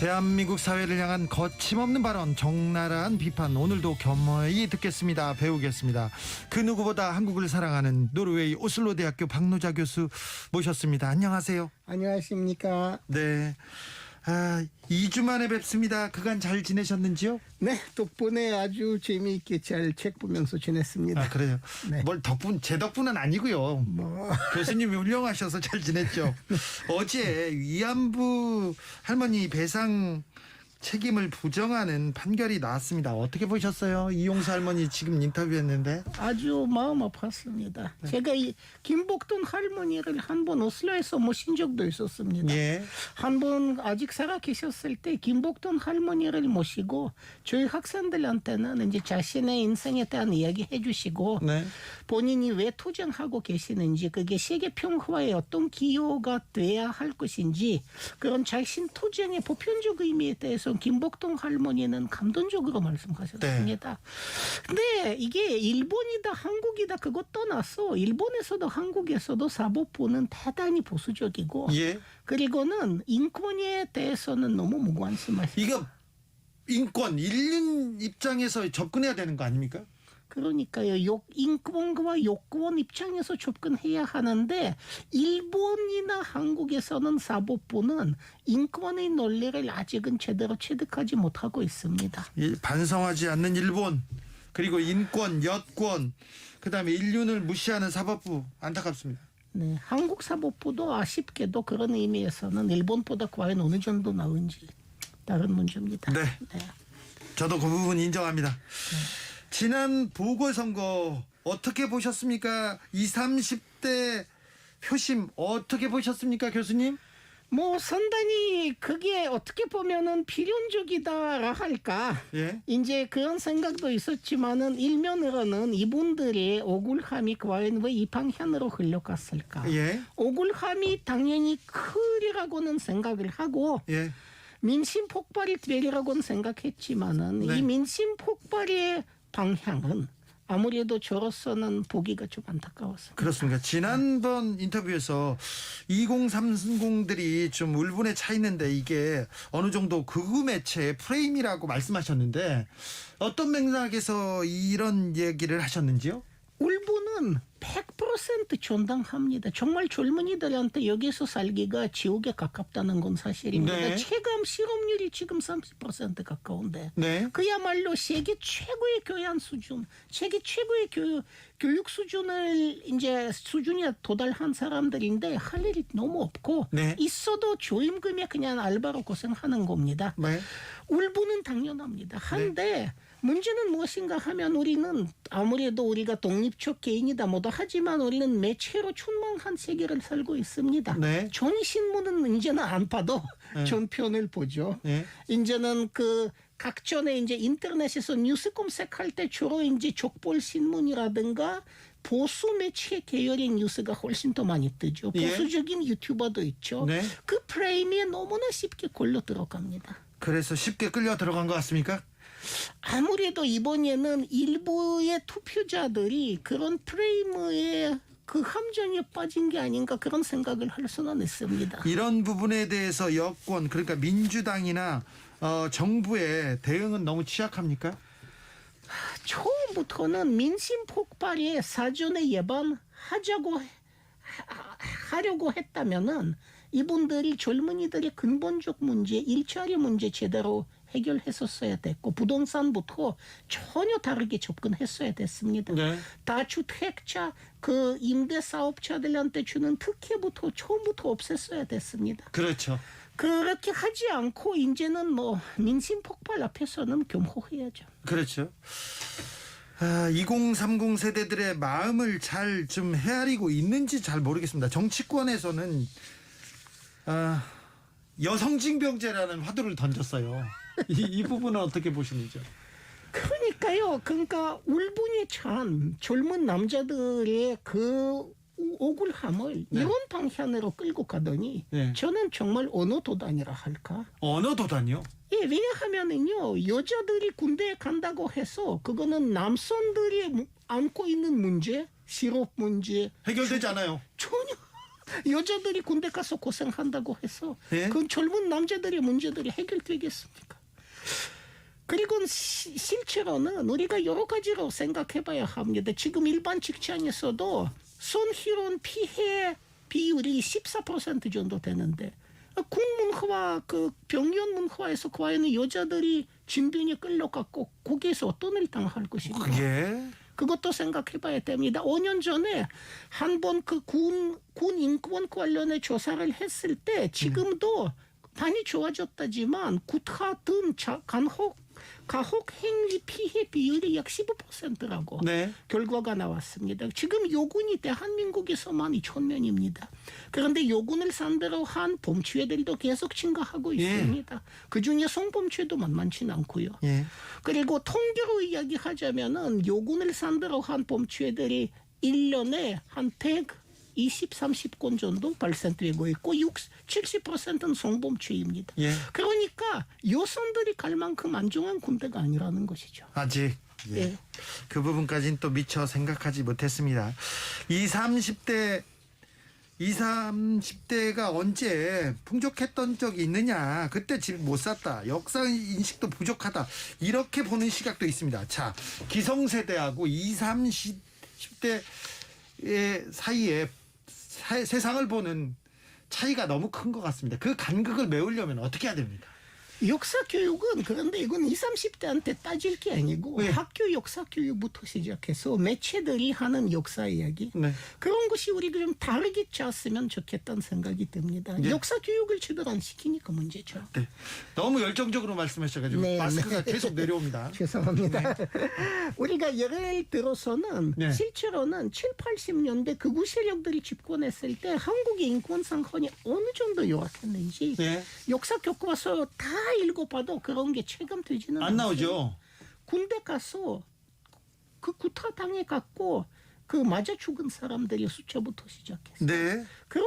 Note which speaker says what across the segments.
Speaker 1: 대한민국 사회를 향한 거침없는 발언, 적나라한 비판, 오늘도 겸허히 듣겠습니다. 배우겠습니다. 그 누구보다 한국을 사랑하는 노르웨이 오슬로 대학교 박노자 교수 모셨습니다. 안녕하세요.
Speaker 2: 안녕하십니까.
Speaker 1: 네. 2주 만에 뵙습니다. 그간 잘 지내셨는지요?
Speaker 2: 네, 덕분에 아주 재미있게 잘 책 보면서 지냈습니다.
Speaker 1: 그래요?
Speaker 2: 네.
Speaker 1: 뭘 제 덕분은 아니고요. 교수님이 훌륭하셔서 잘 지냈죠. 어제 위안부 할머니 배상 책임을 부정하는 판결이 나왔습니다. 어떻게 보셨어요? 이용수 할머니 지금 인터뷰했는데.
Speaker 2: 아주 마음 아팠습니다.
Speaker 1: 네.
Speaker 2: 제가 이 김복돈 할머니를 한 번 오슬로에서 모신 적도 있었습니다.
Speaker 1: 예.
Speaker 2: 한 번 아직 살아 계셨을 때 김복돈 할머니를 모시고 저희 학생들한테는 이제 자신의 인생에 대한 이야기 해주시고
Speaker 1: 네.
Speaker 2: 본인이 왜 투쟁하고 계시는지, 그게 세계 평화에 어떤 기여가 돼야 할 것인지, 그런 자신 투쟁의 보편적 의미에 대해서 김복동 할머니는 감동적으로 말씀하셨습니다. 근데 이게 일본이다 한국이다 그것 떠나서 일본에서도 한국에서도 사법부는 대단히 보수적이고,
Speaker 1: 예.
Speaker 2: 그리고는 인권에 대해서는 너무 무관심하시고.
Speaker 1: 이거 인권, 인륜 입장에서 접근해야 되는 거 아닙니까?
Speaker 2: 그러니까요. 인권과 욕구원 입장에서 접근해야 하는데, 일본이나 한국에서는 사법부는 인권의 논리를 아직은 제대로 체득하지 못하고 있습니다.
Speaker 1: 반성하지 않는 일본, 그리고 인권, 여권, 그다음에 인륜을 무시하는 사법부, 안타깝습니다.
Speaker 2: 네, 한국 사법부도 아쉽게도 그런 의미에서는 일본보다 과연 어느 정도 나은지 다른 문제입니다.
Speaker 1: 네.
Speaker 2: 네.
Speaker 1: 저도 그 부분 인정합니다. 지난 보궐선거 어떻게 보셨습니까? 20, 30대 표심 어떻게 보셨습니까, 교수님?
Speaker 2: 상당히 그게 어떻게 보면은 필연적이다라 할까.
Speaker 1: 예.
Speaker 2: 이제 그런 생각도 있었지만은 일면으로는 이분들의 억울함이 과연 왜 이 방향으로 흘러갔을까.
Speaker 1: 예.
Speaker 2: 억울함이 당연히 크리라고는 생각을 하고,
Speaker 1: 예.
Speaker 2: 민심 폭발이 되리라고는 생각했지만은,
Speaker 1: 네.
Speaker 2: 이 민심 폭발의 방향은 아무래도 저로서는 보기가 좀 안타까웠습니다.
Speaker 1: 그렇습니다. 지난번 인터뷰에서 2030들이 좀 울분에 차 있는데 이게 어느 정도 극우 매체의 프레임이라고 말씀하셨는데 어떤 맥락에서 이런 얘기를 하셨는지요?
Speaker 2: 울분은 100% 존당합니다. 정말 젊은이들한테 여기서 살기가 지옥에 가깝다는 건 사실입니다.
Speaker 1: 네.
Speaker 2: 체감 실업률이 지금 30% 가까운데,
Speaker 1: 네.
Speaker 2: 그야말로 세계 최고의 교양 수준, 세계 최고의 교육 수준을 이제 수준에 도달한 사람들인데 할 일이 너무 없고,
Speaker 1: 네.
Speaker 2: 있어도 조임금에 그냥 알바로 고생하는 겁니다.
Speaker 1: 네.
Speaker 2: 울분은 당연합니다. 한데 문제는 무엇인가 하면, 우리는 아무래도 우리가 독립적 개인이다 뭐다 하지만 우리는 매체로 충만한 세계를 살고 있습니다.
Speaker 1: 네.
Speaker 2: 종이신문은 이제는 안 봐도
Speaker 1: 네.
Speaker 2: 전편을 보죠.
Speaker 1: 네.
Speaker 2: 이제는 그 각전에 이제 인터넷에서 뉴스 검색할 때 주로 이제 족볼 신문이라든가 보수 매체 계열의 뉴스가 훨씬 더 많이 뜨죠.
Speaker 1: 예.
Speaker 2: 보수적인 유튜버도 있죠.
Speaker 1: 네.
Speaker 2: 그 프레임에 너무나 쉽게 걸려 들어갑니다.
Speaker 1: 그래서 쉽게 끌려 들어간 것 같습니까?
Speaker 2: 아무래도 이번에는 일부의 투표자들이 그런 프레임의 그 함정에 빠진 게 아닌가, 그런 생각을 할 수는 있습니다.
Speaker 1: 이런 부분에 대해서 여권, 그러니까 민주당이나 정부의 대응은 너무 취약합니까?
Speaker 2: 처음부터는 민심 폭발에 사전에 하려고 했다면은 이분들이 젊은이들의 근본적 문제, 일자리 문제 제대로 해결했었어야 됐고, 부동산부터 전혀 다르게 접근했어야 됐습니다.
Speaker 1: 네.
Speaker 2: 다주택자 그 임대사업자들한테 주는 특혜부터 처음부터 없앴어야 됐습니다.
Speaker 1: 그렇죠.
Speaker 2: 그렇게 하지 않고 이제는 민심 폭발 앞에서는 겸허해야죠.
Speaker 1: 그렇죠. 2030 세대들의 마음을 잘 좀 헤아리고 있는지 잘 모르겠습니다. 정치권에서는 여성징병제라는 화두를 던졌어요. 이 부분은 어떻게 보시는지요?
Speaker 2: 그러니까요. 그러니까 울분이 찬 젊은 남자들의 그 억울함을
Speaker 1: 네.
Speaker 2: 이런 방향으로 끌고 가더니,
Speaker 1: 네.
Speaker 2: 저는 정말 언어 도단이라 할까?
Speaker 1: 언어 도단이요?
Speaker 2: 예, 왜냐하면은요, 여자들이 군대에 간다고 해서 그거는 남성들이 안고 있는 문제, 실업 문제
Speaker 1: 해결되지 않아요.
Speaker 2: 전혀 여자들이 군대 가서 고생한다고 해서
Speaker 1: 예?
Speaker 2: 그 젊은 남자들의 문제들이 해결되겠습니까? 그리고 실제로는 우리가 여러 가지로 생각해봐야 합니다. 지금 일반 직장에서도 손실원 피해 비율이 14% 정도 되는데 군 문화와 그 병원 문화에서 과연 여자들이 진변에 끌려갔고 거기에서 어떤 일을 당할 것인가?
Speaker 1: 그게
Speaker 2: 그것도 생각해봐야 됩니다. 5년 전에 한 번 그 군 인권 관련해 조사를 했을 때 지금도 많이 좋아졌다지만 구타 등 가혹 행위 피해 비율이 약 15%라고
Speaker 1: 네.
Speaker 2: 결과가 나왔습니다. 지금 요군이 대한민국에서만 2,000명입니다. 그런데 요군을 상대로 한 범죄들도 계속 증가하고 있습니다. 그중에 성범죄도 만만치 않고요.
Speaker 1: 예.
Speaker 2: 그리고 통계로 이야기하자면은 요군을 상대로 한 범죄들이 1년에 한 120, 30건 정도 발생되고 있고 70%는 성범죄입니다.
Speaker 1: 예.
Speaker 2: 그러니까 여성들이 갈 만큼 안정한 군대가 아니라는 것이죠.
Speaker 1: 아직
Speaker 2: 예.
Speaker 1: 그 부분까지는 또 미처 생각하지 못했습니다. 20, 30대가 언제 풍족했던 적이 있느냐. 그때 집 못 샀다. 역사 인식도 부족하다. 이렇게 보는 시각도 있습니다. 자, 기성세대하고 20, 30대 사이에 세상을 보는 차이가 너무 큰 것 같습니다. 그 간극을 메우려면 어떻게 해야 됩니까?
Speaker 2: 역사 교육은 그런데 이건 20, 30대한테 따질 게 아니고
Speaker 1: 네.
Speaker 2: 학교 역사 교육부터 시작해서 매체들이 하는 역사 이야기
Speaker 1: 네.
Speaker 2: 그런 것이 우리가 좀 다르게 짰으면 좋겠다는 생각이 듭니다.
Speaker 1: 네.
Speaker 2: 역사 교육을 제대로 안 시키니까 문제죠.
Speaker 1: 네. 너무 열정적으로 말씀하셔가지고
Speaker 2: 네,
Speaker 1: 마스크가
Speaker 2: 네.
Speaker 1: 계속 내려옵니다.
Speaker 2: 죄송합니다. 우리가 예를 들어서는
Speaker 1: 네.
Speaker 2: 실제로는 7, 80년대 극우 세력들이 집권했을 때 한국의 인권 상황이 어느 정도 열악했는지
Speaker 1: 네.
Speaker 2: 역사 교과서 다 읽어봐도 그런 게 체감되지는
Speaker 1: 안
Speaker 2: 않습니다.
Speaker 1: 나오죠.
Speaker 2: 군대 가서 그 구타 당해 갖고 그 맞아 죽은 사람들의 숫자부터 시작해서
Speaker 1: 네.
Speaker 2: 그런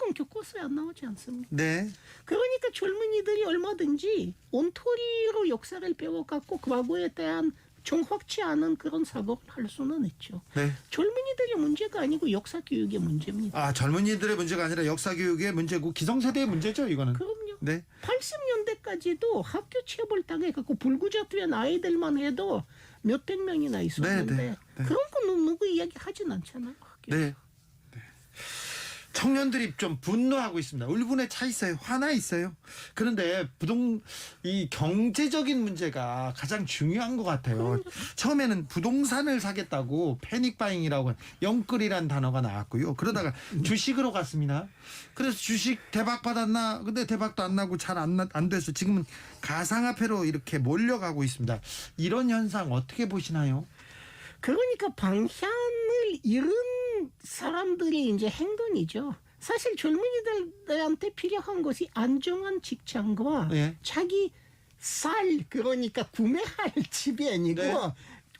Speaker 2: 건 교과서에 안 나오지 않습니다.
Speaker 1: 네.
Speaker 2: 그러니까 젊은이들이 얼마든지 온토리로 역사를 배워갖고 과거에 대한 정확치 않은 그런 사고를 할 수는 있죠.
Speaker 1: 네.
Speaker 2: 젊은이들의 문제가 아니고 역사 교육의 문제입니다.
Speaker 1: 아, 젊은이들의 문제가 아니라 역사 교육의 문제고 기성세대의 문제죠, 이거는.
Speaker 2: 그럼요.
Speaker 1: 네.
Speaker 2: 80년대까지도 학교 체벌 당해갖고 불구조된 아이들만 해도 몇백 명이나 있었는데
Speaker 1: 네, 네, 네.
Speaker 2: 그런 거 누구 이야기하진 않잖아요. 학교에서.
Speaker 1: 네. 네. 청년들이 좀 분노하고 있습니다. 울분에 차 있어요. 화나 있어요. 그런데 이 경제적인 문제가 가장 중요한 것 같아요. 처음에는 부동산을 사겠다고 패닉바잉이라고 영끌이란 단어가 나왔고요. 그러다가 주식으로 갔습니다. 그래서 주식 대박 받았나? 근데 대박도 안 나고 잘 안 돼서 지금은 가상화폐로 이렇게 몰려가고 있습니다. 이런 현상 어떻게 보시나요?
Speaker 2: 그러니까 방향을 잃은 사람들이 이제 행동이죠. 사실 젊은이들한테 필요한 것이 안정한 직장과
Speaker 1: 네.
Speaker 2: 자기 그러니까 구매할 집이 아니고
Speaker 1: 네.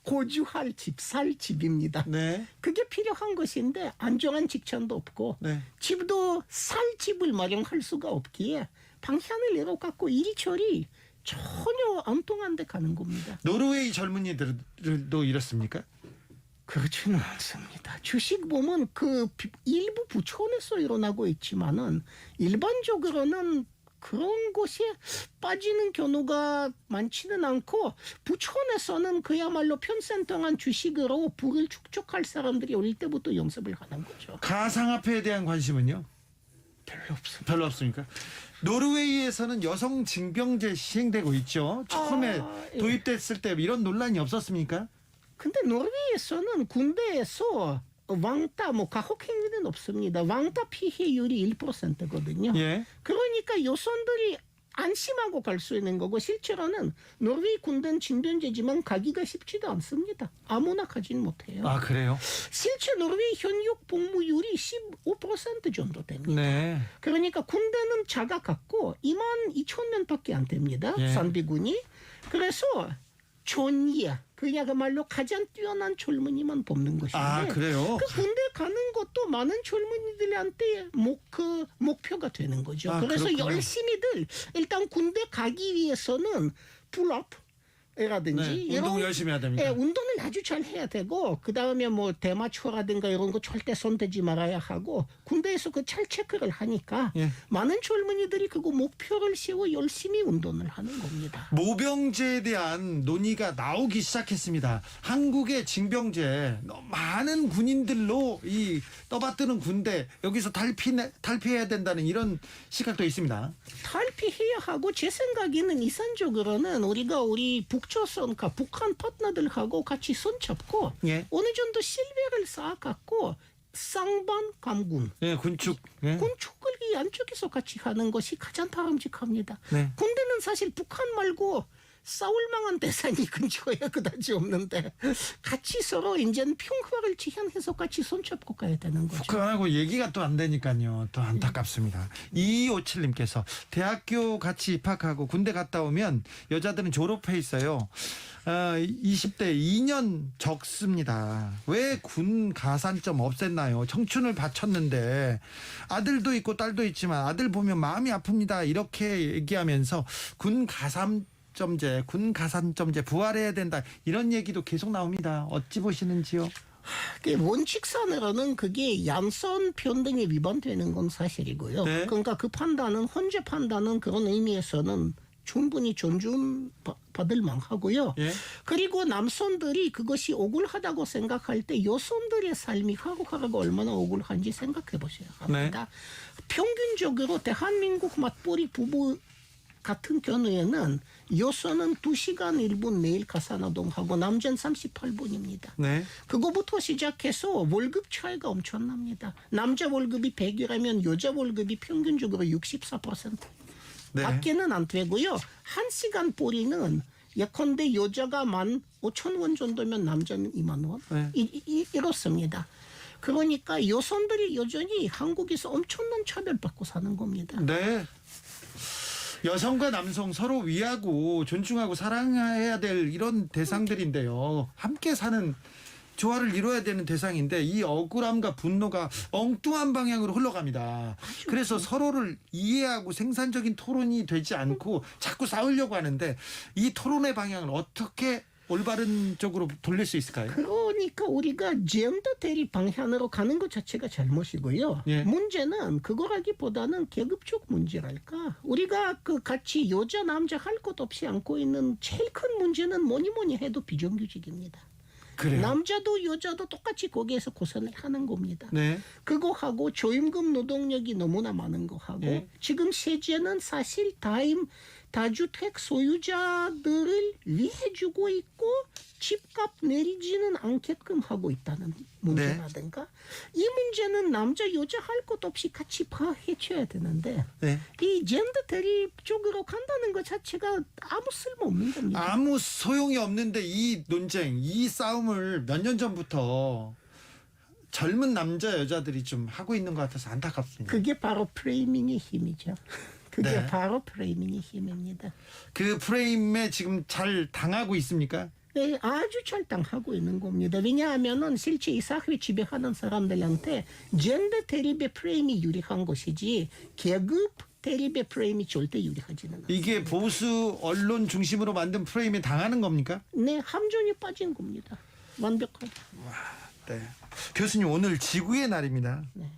Speaker 2: 거주할 집, 살 집입니다.
Speaker 1: 네.
Speaker 2: 그게 필요한 것인데 안정한 직장도 없고
Speaker 1: 네.
Speaker 2: 집도 살 집을 마련할 수가 없기에 방향을 잃어갖고 이리저리 전혀 안 통한데 가는 겁니다.
Speaker 1: 노르웨이 젊은이들도 이렇습니까?
Speaker 2: 그렇지는 않습니다. 주식 보면 그 일부 부촌에서 일어나고 있지만은 일반적으로는 그런 곳에 빠지는 경우가 많지는 않고 부촌에서는 그야말로 평생 동안 주식으로 부를 축적할 사람들이 어릴 때부터 연습을 하는 거죠.
Speaker 1: 가상화폐에 대한 관심은요?
Speaker 2: 별로 없습니다.
Speaker 1: 별로 없습니까? 노르웨이에서는 여성 징병제 시행되고 있죠. 처음에
Speaker 2: 예.
Speaker 1: 도입됐을 때 이런 논란이 없었습니까?
Speaker 2: 근데 노르웨이에서는 군대에서 왕따 가혹 행위는 없습니다. 왕따 피해율이 1%거든요.
Speaker 1: 예.
Speaker 2: 그러니까 여성들이 안심하고 갈 수 있는 거고 실제로는 노르웨이 군대는 징병제지만 가기가 쉽지도 않습니다. 아무나 가진 못해요.
Speaker 1: 아, 그래요?
Speaker 2: 실제 노르웨이 현역 복무율이 15% 정도 됩니다.
Speaker 1: 네.
Speaker 2: 그러니까 군대는 자가 갖고 22,000명밖에 안 됩니다.
Speaker 1: 예.
Speaker 2: 산비군이. 그래서 존이야. 그야말로 가장 뛰어난 젊은이만 뽑는 것인데
Speaker 1: 아, 그래요?
Speaker 2: 그 군대 가는 것도 많은 젊은이들한테 목표가 되는 거죠.
Speaker 1: 아,
Speaker 2: 그래서
Speaker 1: 그렇군요.
Speaker 2: 열심히들 일단 군대 가기 위해서는 풀업 라든지
Speaker 1: 네,
Speaker 2: 이런
Speaker 1: 운동 열심히 해야 됩니다.
Speaker 2: 예, 운동을 아주 잘 해야 되고 그 다음에 뭐 대마초라든가 이런 거 절대 손대지 말아야 하고 군대에서 그 잘 체크를 하니까
Speaker 1: 예.
Speaker 2: 많은 젊은이들이 그거 목표를 세워 열심히 운동을 하는 겁니다.
Speaker 1: 모병제에 대한 논의가 나오기 시작했습니다. 한국의 징병제 너무 많은 군인들로 이 떠받드는 군대 여기서 탈피해야 된다는 이런 시각도 있습니다.
Speaker 2: 탈피해야 하고 제 생각에는 이산적으로는 우리 북조선과 북한 파트너들하고 같이 손잡고
Speaker 1: 예.
Speaker 2: 어느 정도 신뢰를 쌓아갖고 쌍방 감군
Speaker 1: 예, 군축. 예.
Speaker 2: 군축을 이 안쪽에서 같이 하는 것이 가장 바람직합니다.
Speaker 1: 네.
Speaker 2: 군대는 사실 북한 말고 싸울 만한 대상이 근처에 그다지 없는데 같이 서로 이제는 평화를 지향해서 같이 손잡고 가야 되는 거죠.
Speaker 1: 북한하고 얘기가 또 안 되니까요. 또 안타깝습니다. 2257님께서 대학교 같이 입학하고 군대 갔다 오면 여자들은 졸업해 있어요. 20대 2년 적습니다. 왜 군 가산점 없앴나요? 청춘을 바쳤는데 아들도 있고 딸도 있지만 아들 보면 마음이 아픕니다. 이렇게 얘기하면서 군 가산점제 부활해야 된다. 이런 얘기도 계속 나옵니다. 어찌 보시는지요?
Speaker 2: 원칙상으로는 그게 양선 평등에 위반되는 건 사실이고요.
Speaker 1: 네.
Speaker 2: 그러니까 그 판단은 헌재 판단은 그런 의미에서는 충분히 존중받을 만하고요.
Speaker 1: 예.
Speaker 2: 그리고 남성들이 그것이 억울하다고 생각할 때 여성들의 삶이 한국하고 얼마나 억울한지 생각해 보셔야 합니다. 평균적으로 대한민국 맞벌이 부부 같은 경우에는 여성은 2시간 1분 매일 가사노동하고 남자는 38분입니다.
Speaker 1: 네.
Speaker 2: 그거부터 시작해서 월급 차이가 엄청납니다. 남자 월급이 100이라면 여자 월급이 평균적으로 64%.
Speaker 1: 네.
Speaker 2: 밖에는 안 되고요. 1시간 벌이는 예컨대 여자가 15,000원 정도면 남자는 2만 원.
Speaker 1: 네.
Speaker 2: 이렇습니다. 그러니까 여성들이 여전히 한국에서 엄청난 차별받고 사는 겁니다.
Speaker 1: 네. 여성과 남성 서로 위하고 존중하고 사랑해야 될 이런 대상들인데요. 함께 사는 조화를 이뤄야 되는 대상인데 이 억울함과 분노가 엉뚱한 방향으로 흘러갑니다. 그래서 서로를 이해하고 생산적인 토론이 되지 않고 자꾸 싸우려고 하는데 이 토론의 방향을 어떻게 올바른 쪽으로 돌릴 수 있을까요?
Speaker 2: 그러니까 우리가 젠더 대립 방향으로 가는 것 자체가 잘못이고요.
Speaker 1: 예.
Speaker 2: 문제는 그거라기보다는 계급적 문제랄까. 우리가 그 같이 여자 남자 할 것 없이 안고 있는 제일 큰 문제는 뭐니 해도 비정규직입니다.
Speaker 1: 그래요.
Speaker 2: 남자도 여자도 똑같이 거기에서 고생을 하는 겁니다.
Speaker 1: 네.
Speaker 2: 그거하고 저임금 노동력이 너무나 많은 거하고
Speaker 1: 네.
Speaker 2: 지금 세제는 사실 다주택 소유자들을 위해주고 있고 집값 내리지는 않게끔 하고 있다는 문제라든가 이 문제는 남자 여자 할 것 없이 같이 해쳐야 되는데
Speaker 1: 네.
Speaker 2: 이 젠더 대립 쪽으로 간다는 것 자체가 아무 쓸모없는 겁니다.
Speaker 1: 아무 소용이 없는데 이 논쟁, 이 싸움을 몇 년 전부터 젊은 남자 여자들이 좀 하고 있는 것 같아서 안타깝습니다.
Speaker 2: 그게 바로 프레이밍의 힘이죠. 그게
Speaker 1: 네.
Speaker 2: 바로 프레이밍의 힘입니다.
Speaker 1: 그 프레임에 지금 잘 당하고 있습니까?
Speaker 2: 네, 아주 잘 당하고 있는 겁니다. 왜냐하면은 실제 이 사회 지배하는 사람들한테 젠더 대립의 프레임이 유리한 것이지 계급 대립의 프레임이 절대 유리하지는 않습니다.
Speaker 1: 이게 보수 언론 중심으로 만든 프레임에 당하는 겁니까?
Speaker 2: 네, 함정이 빠진 겁니다. 완벽하게.
Speaker 1: 네. 교수님 오늘 지구의 날입니다.
Speaker 2: 네.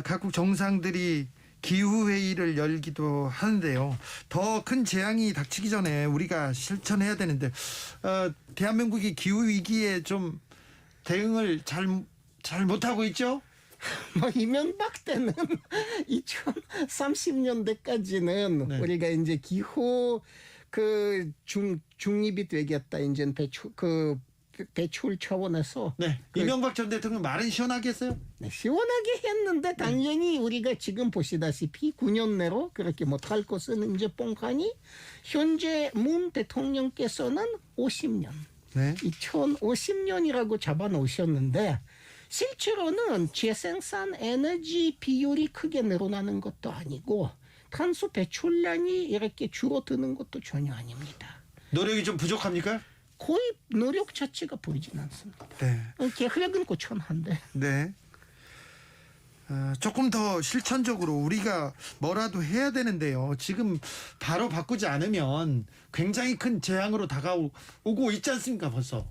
Speaker 1: 각국 정상들이 기후회의를 열기도 하는데요. 더 큰 재앙이 닥치기 전에 우리가 실천해야 되는데 대한민국이 기후위기에 좀 대응을 잘 못하고 있죠?
Speaker 2: 뭐 이명박 때는 2030년대까지는
Speaker 1: 네.
Speaker 2: 우리가 이제 기후 중립이 되겠다. 이제 배출 차원에서
Speaker 1: 네. 이명박 전 대통령 말은 시원하게 했어요?
Speaker 2: 네, 시원하게 했는데 당연히 우리가 지금 보시다시피 9년 내로 그렇게 못할 것은 이제 뻥하니 현재 문 대통령께서는 50년,
Speaker 1: 네.
Speaker 2: 2050년이라고 잡아놓으셨는데 실제로는 재생산 에너지 비율이 크게 늘어나는 것도 아니고 탄소 배출량이 이렇게 줄어드는 것도 전혀 아닙니다.
Speaker 1: 노력이 좀 부족합니까?
Speaker 2: 거의 노력 자체가 보이진 않습니다.
Speaker 1: 네.
Speaker 2: 계획은 고천한데.
Speaker 1: 네. 조금 더 실천적으로 우리가 뭐라도 해야 되는데요. 지금 바로 바꾸지 않으면 굉장히 큰 재앙으로 다가오고 있지 않습니까, 벌써?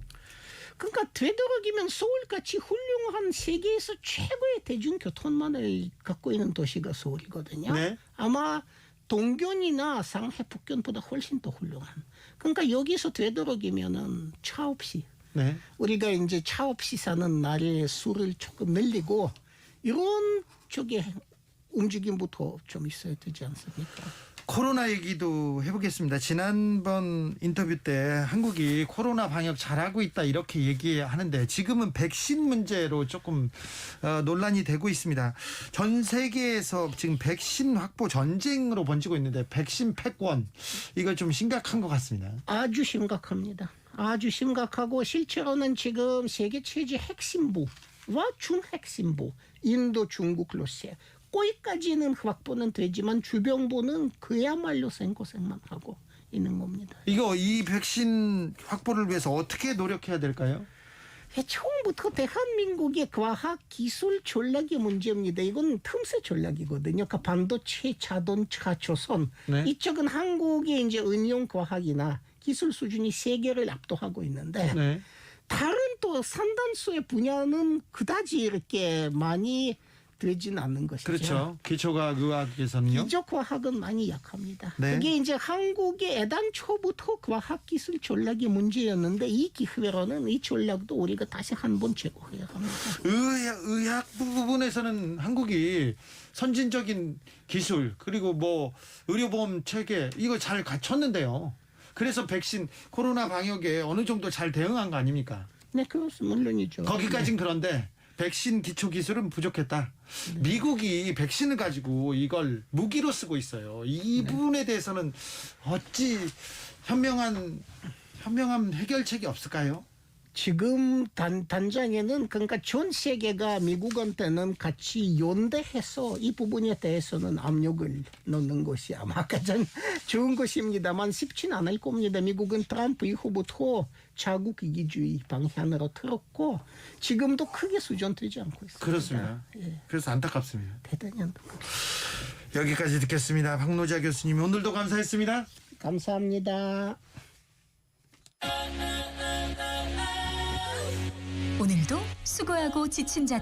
Speaker 2: 그러니까 되도록이면 서울같이 훌륭한 세계에서 최고의 대중교통망을 갖고 있는 도시가 서울이거든요.
Speaker 1: 네.
Speaker 2: 아마 동경이나 상해, 북경보다 훨씬 더 훌륭한. 그러니까 여기서 되도록이면은 차 없이
Speaker 1: 네.
Speaker 2: 우리가 이제 차 없이 사는 날의 수를 조금 늘리고 이런 쪽에 움직임부터 좀 있어야 되지 않습니까?
Speaker 1: 코로나 얘기도 해보겠습니다. 지난번 인터뷰 때 한국이 코로나 방역 잘하고 있다 이렇게 얘기하는데 지금은 백신 문제로 조금 논란이 되고 있습니다. 전 세계에서 지금 백신 확보 전쟁으로 번지고 있는데 백신 패권 이거 좀 심각한 것 같습니다.
Speaker 2: 아주 심각합니다. 아주 심각하고 실제로는 지금 세계 체제 핵심부와 중핵심부, 인도, 중국, 러시아 거기까지는 확보는 되지만 주변부는 그야말로 생고생만 하고 있는 겁니다.
Speaker 1: 이 백신 확보를 위해서 어떻게 노력해야 될까요?
Speaker 2: 처음부터 대한민국의 과학 기술 전략의 문제입니다. 이건 틈새 전략이거든요. 그러니까 반도체, 자동차, 조선
Speaker 1: 네.
Speaker 2: 이쪽은 한국의 이제 응용 과학이나 기술 수준이 세계를 압도하고 있는데
Speaker 1: 네.
Speaker 2: 다른 또 상당수의 분야는 그다지 이렇게 많이 되진 않는 것이죠.
Speaker 1: 그렇죠. 기초과학 의학에서는요.
Speaker 2: 기초과학은 많이 약합니다.
Speaker 1: 네.
Speaker 2: 그게 이제 한국의 애당초부터 과학기술 전략이 문제였는데 이 기회로는 이 전략도 우리가 다시 한번 제고해야 합니다.
Speaker 1: 의학 부분에서는 한국이 선진적인 기술 그리고 뭐 의료보험 체계 이거 잘 갖췄는데요. 그래서 백신 코로나 방역에 어느 정도 잘 대응한 거 아닙니까?
Speaker 2: 네, 그렇습니다. 물론이죠.
Speaker 1: 거기까진 그런데 백신 기초 기술은 부족했다. 미국이 백신을 가지고 이걸 무기로 쓰고 있어요. 이 부분에 대해서는 어찌 현명한 해결책이 없을까요?
Speaker 2: 지금 단장에는 그러니까 전 세계가 미국한테는 같이 연대해서 이 부분에 대해서는 압력을 넣는 것이 아마 가장 좋은 것입니다만 쉽지는 않을 겁니다. 미국은 트럼프 이후부터 자국 이기주의 방향으로 틀었고 지금도 크게 수정되지 않고 있습니다.
Speaker 1: 그렇습니다.
Speaker 2: 예,
Speaker 1: 그래서 안타깝습니다.
Speaker 2: 대단히 안타깝습니다.
Speaker 1: 여기까지 듣겠습니다. 박노자 교수님 오늘도 감사했습니다.
Speaker 2: 감사합니다.
Speaker 3: 오늘도 수고하고 지친 자들이